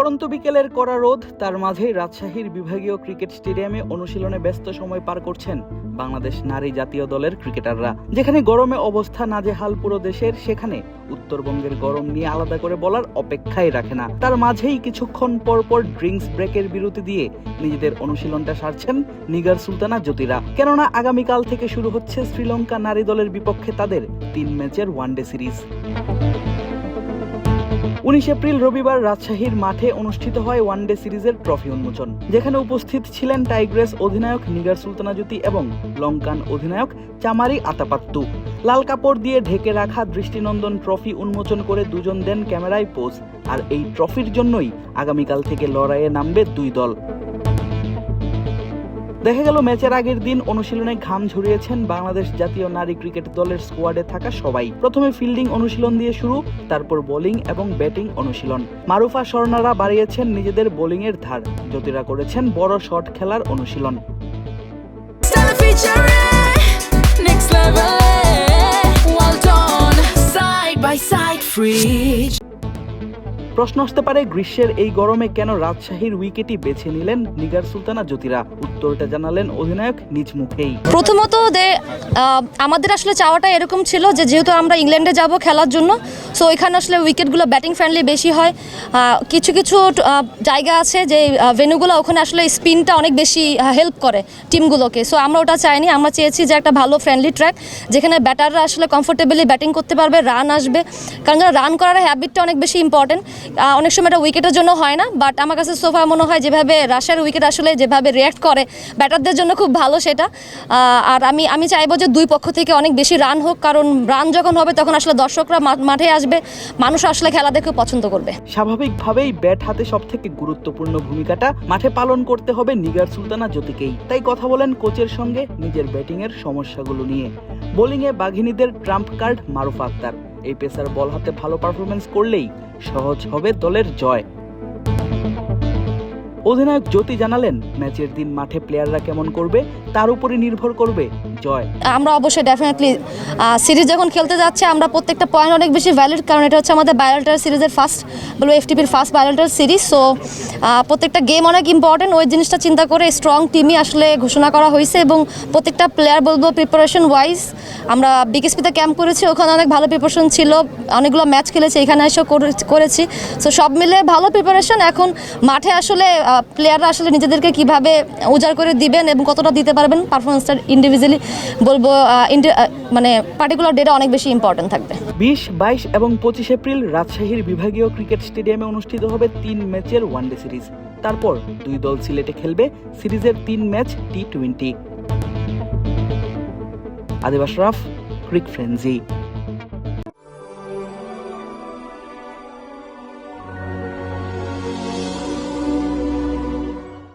পড়ন্ত বিকেলের কড়া রোদ, তার মাঝেই রাজশাহীর বিভাগীয় ক্রিকেট স্টেডিয়ামে অনুশীলনে ব্যস্ত সময় পার করছেন বাংলাদেশ নারী জাতীয় দলের ক্রিকেটাররা। যেখানে গরমে অবস্থা নাজেহাল পুরো দেশের, সেখানে উত্তরবঙ্গের গরম নিয়ে আলাদা করে বলার অপেক্ষাই রাখে না। তার মাঝেই কিছুক্ষণ পর পর ড্রিঙ্কস ব্রেকের বিরতি দিয়ে নিজেদের অনুশীলনটা সারছেন নিগার সুলতানা জ্যোতিরা। কেননা আগামীকাল থেকে শুরু হচ্ছে শ্রীলঙ্কা নারী দলের বিপক্ষে তাদের 3 ম্যাচের ওয়ানডে সিরিজ। 19 এপ্রিল রবিবার রাজশাহীর মাঠে অনুষ্ঠিত হয় ওয়ানডে সিরিজের ট্রফি উন্মোচন, যেখানে উপস্থিত ছিলেন টাইগ্রেস অধিনায়ক নিগার সুলতানা জ্যোতি এবং লঙ্কান অধিনায়ক চামারি আতাপাত্তু। লাল কাপড় দিয়ে ঢেকে রাখা দৃষ্টিনন্দন ট্রফি উন্মোচন করে দুজন দেন ক্যামেরায় পোজ। আর এই ট্রফির জন্যই আগামীকাল থেকে লড়াইয়ে নামবে দুই দল। দেখা গেল ম্যাচের আগের দিন অনুশীলনে ঘাম ঝরিয়েছেন বাংলাদেশ জাতীয় নারী ক্রিকেট দলের স্কোয়াডে থাকা সবাই। প্রথমে ফিল্ডিং অনুশীলন দিয়ে শুরু, তারপর বোলিং এবং ব্যাটিং অনুশীলন। মারুফা স্বর্ণারা বাড়িয়েছেন নিজেদের বোলিং এর ধার, জ্যোতিরা করেছেন বড় শট খেলার অনুশীলন। প্রশ্ন আসতে পারে, গ্রীষ্মের এই গরমে কেন রাজশাহীর উইকেটই বেছে নিলেন নিগার সুলতানা জ্যোতিরা? উত্তরটা জানালেন অধিনায়ক নিজ মুখেই। প্রথমত আমাদের আসলে চাওয়াটা এরকম ছিল যে যেহেতু আমরা ইংল্যান্ডে যাব খেলার জন্য, সো এখানে আসলে উইকেটগুলো ব্যাটিং ফ্রেন্ডলি বেশি হয়। কিছু কিছু জায়গা আছে যে ভেন্যুগুলো, ওখানে আসলে স্পিনটা অনেক বেশি হেল্প করে টিমগুলোকে। সো আমরা ওটা চাইনি, আমরা চেয়েছি যে একটা ভালো ফ্রেন্ডলি ট্র্যাক যেখানে ব্যাটাররা আসলে কমফোর্টেবলি ব্যাটিং করতে পারবে, রান আসবে। কারণ রান করার হ্যাবিটটা অনেক বেশি ইম্পর্টেন্ট। অনেক সময় এটা উইকেটের জন্য হয় না, বাট আমার কাছে সোফা মনে হয় যেভাবে রাশিয়ার উইকেট আসলে যেভাবে রিয়্যাক্ট করে ব্যাটারদের জন্য খুব ভালো সেটা। আর আমি চাইবো যে দুই পক্ষ থেকে অনেক বেশি রান হোক, কারণ রান যখন হবে তখন আসলে দর্শকরা মাঠে আসবে, মানুষ আসলে খেলা দেখে পছন্দ করবে। স্বাভাবিকভাবেই ব্যাট হাতে সবথেকে গুরুত্বপূর্ণ ভূমিকাটা মাঠে পালন করতে হবে নিগার সুলতানা জ্যোতিকেই। তাই কথা বলেন কোচের সঙ্গে নিজের ব্যাটিং এর সমস্যাগুলো নিয়ে। বোলিংয়ে বাঘিনীদের ট্রাম্প কার্ড মারুফা আক্তার। এই পেসার বল হাতে ভালো পারফরমেন্স করলেই সহজ হবে দলের জয়। অধিনায়ক জ্যোতি জানালেন, ম্যাচের দিন মাঠে প্লেয়াররা কেমন করবে তার উপরে নির্ভর করবে জয়। আমরা অবশ্যই ডেফিনেটলি সিরিজ যখন খেলতে যাচ্ছে, আমরা প্রত্যেকটা পয়েন্ট অনেক বেশি ভ্যালিড, কারণ এটা হচ্ছে আমাদের বায়োলেটার সিরিজের ফার্স্ট বলবো এফটিপির ফার্স্ট বায়োলেটার সিরিজ। সো প্রত্যেকটা গেম অনেক ইম্পর্টেন্ট, ওই জিনিসটা চিন্তা করে স্ট্রং টিমই আসলে ঘোষণা করা হয়েছে। এবং প্রত্যেকটা প্লেয়ার বলবো প্রিপারেশন ওয়াইজ, আমরা বিকেএসপিতে ক্যাম্প করেছি, ওখানে অনেক ভালো প্রিপারেশন ছিল, অনেকগুলো ম্যাচ খেলেছি, এখানে এসেও করেছি। সো সব মিলে ভালো প্রিপারেশন। এখন মাঠে আসলে প্লেয়াররা আসলে নিজেদেরকে কিভাবে উজাড় করে দিবেন এবং কতটা দিতে পারবেন, পারফরমেন্সটা ইন্ডিভিজুয়ালি বলবো মানে পার্টিকুলার ডেটা অনেক বেশি ইম্পর্টেন্ট থাকবে। 20, 22 এবং 25 এপ্রিল রাজশাহীর বিভাগীয় ক্রিকেট স্টেডিয়ামে অনুষ্ঠিত হবে 3 ম্যাচের ওয়ানডে সিরিজ। তারপর দুই দল সিলেটে খেলবে সিরিজের 3 ম্যাচ টি-20। আদিব আশরাফ, ক্রিক ফ্রেন্জি।